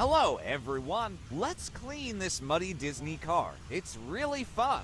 Hello, everyone. Let's clean this muddy Disney car. It's really fun.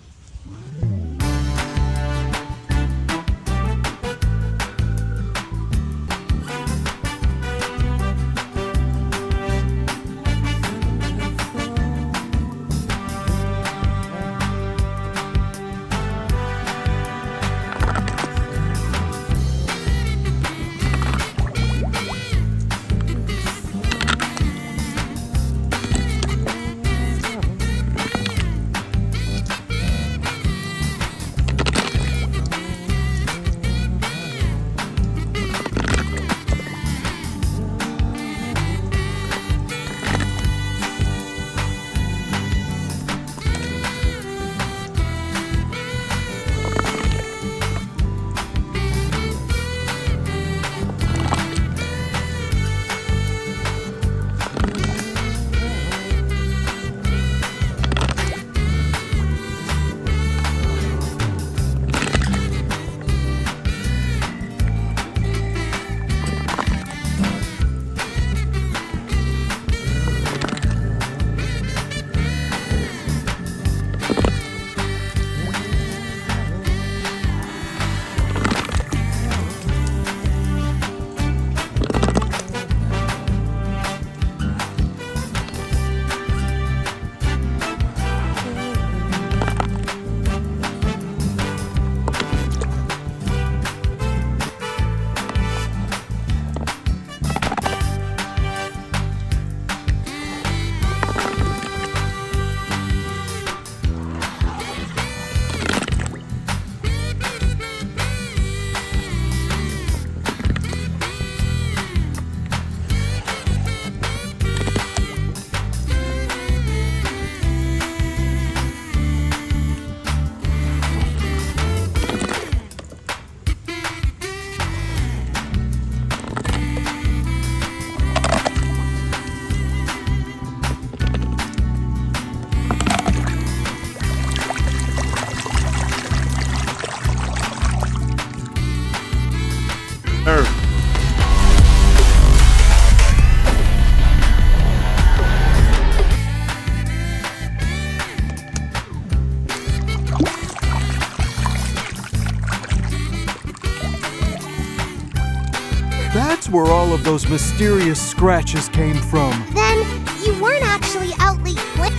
That's where all of those mysterious scratches came from. Then you weren't actually out late playing.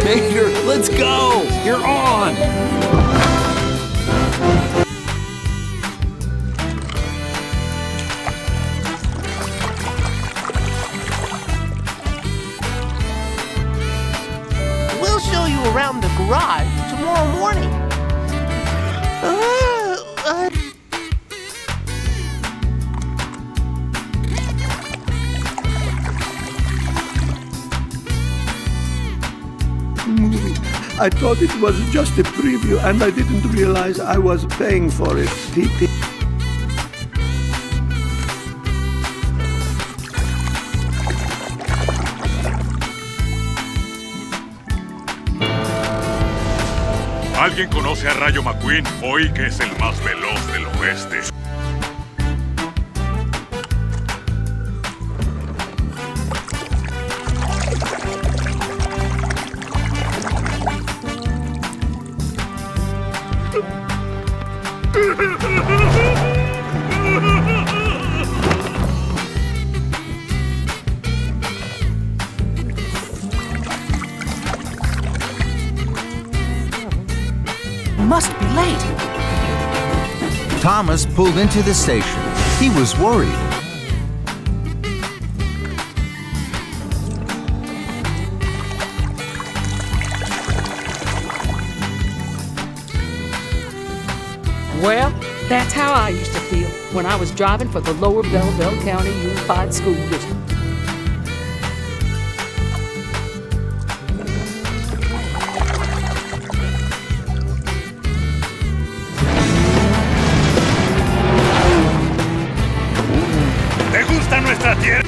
Mater, let's go! You're on! We'll show you around the garage tomorrow morning. I thought it was just a preview and I didn't realize I was paying for it. ¿Alguien conoce a Rayo McQueen? Hoy que es el más veloz del oeste. Must be late. Thomas pulled into the station. He was worried. Well, that's how I used to feel when I was driving for the Lower Belleville County Unified School District. ¿Te gusta nuestra tierra?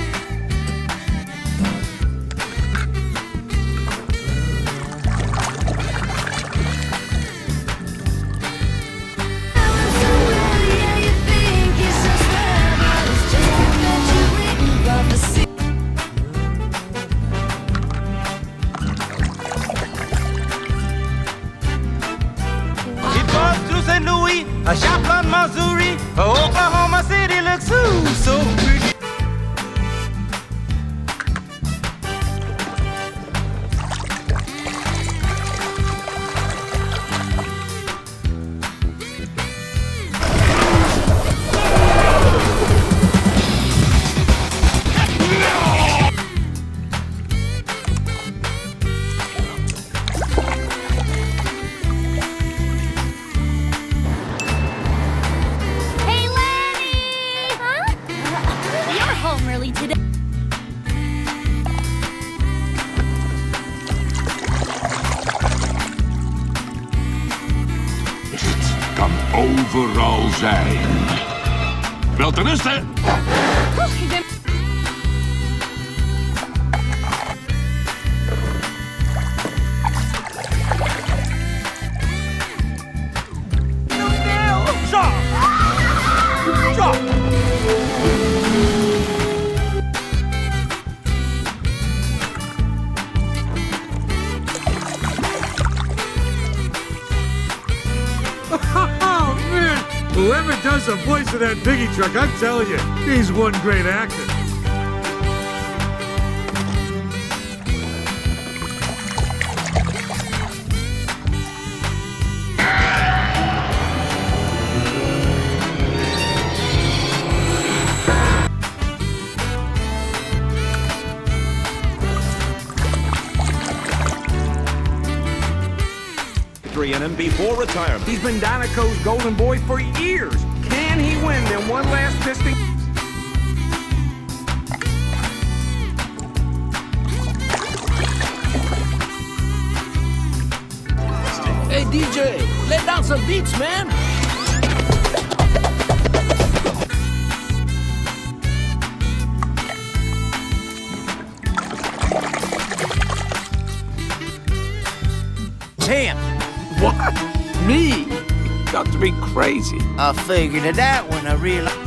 Italy, a Joplin, Missouri, Oklahoma City looks so pretty. Hey, Lenny! Huh? You're home early today. Kan overal zijn. Wel te rusten. Ik ben... Oh, man! Whoever does the voice of that piggy truck, I'm telling you, he's one great actor. In him before retirement. He's been Dinoco's golden boy for years. Can he win them one last fisting? Hey, DJ, lay down some beats, man. Him. What? Me? Got to be crazy. I figured it out when I realized.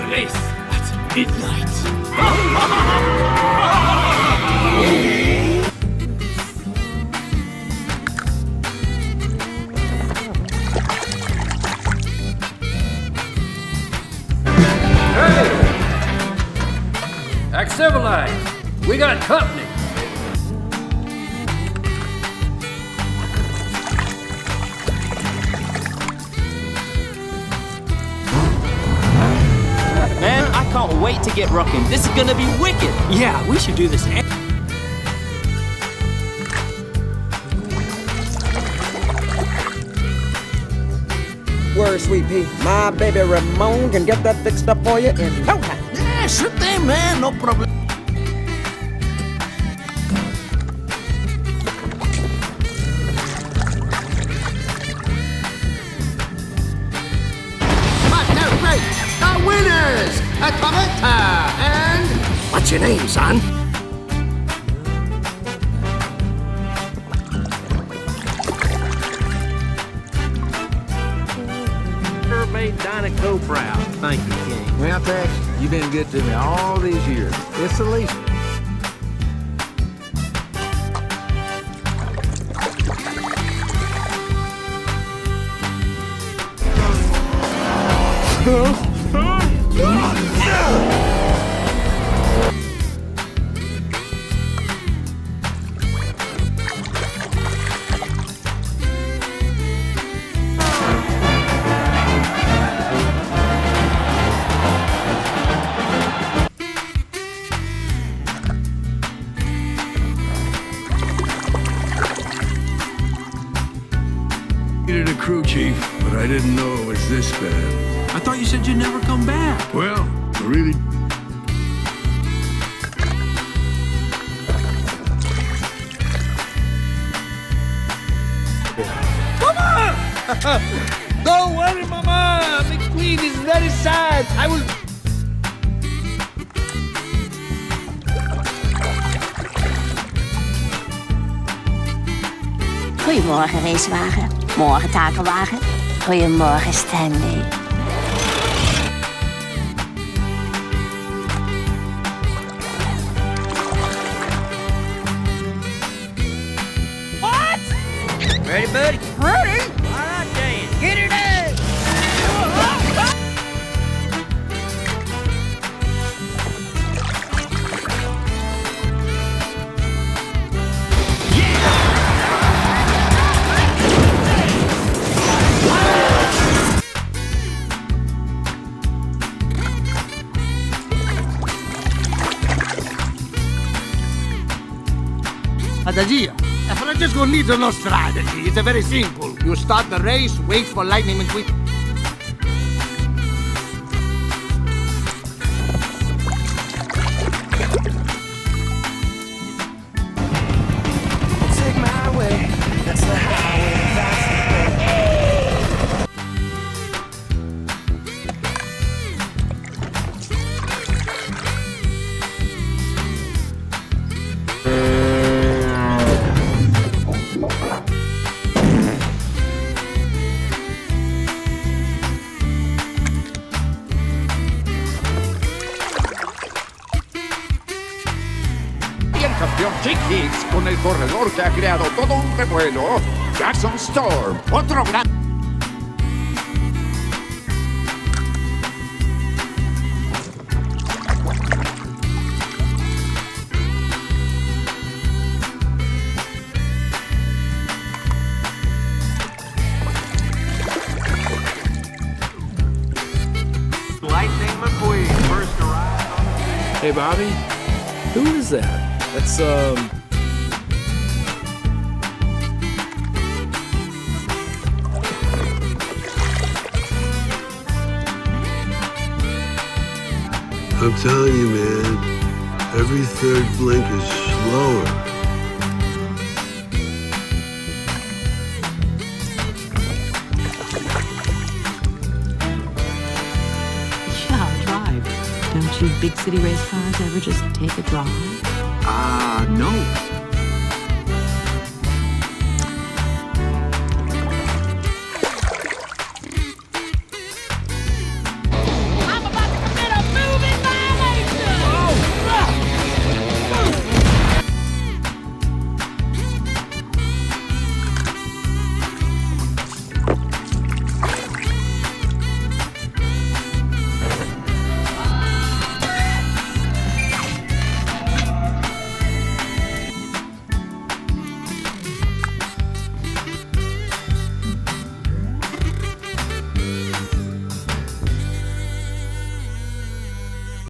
Race at midnight. Act civilized. We got company. Man, I can't wait to get rocking. This is gonna be wicked. Yeah, we should do this. Word, sweet pea. My baby Ramon can get that fixed up for you in no time. Yeah, sure thing, man. No problem. The winners, Tomica and what's your name, son? Sure made Dinoco proud. Thank you, King. Well, Tex, you've been good to me all these years. It's the least. Needed a crew chief, but I didn't know it was this bad. I thought you said you'd never come back. Well, really. Don't worry, Mama. The queen is very sad. I will. Goedemorgen, racewagen. Morgen, takelwagen. Goedemorgen, Stanley. buddy. Ready? All right, Dan. Get it in! Adagia. Francesco needs no strategy. It's very simple. You start the race, wait for Lightning McQueen. Take my way. That's the highway. That's the way. Y el campeón Chiquis con el corredor que ha creado todo un revuelo, Jackson Storm, otro gran... Lightning McQueen, first arrived on the scene. Hey, Bobby. Who is that? That's, I'm telling you, man, every third blink is slower. Yeah, I'll drive. Don't you big city race cars ever just take a drive? No.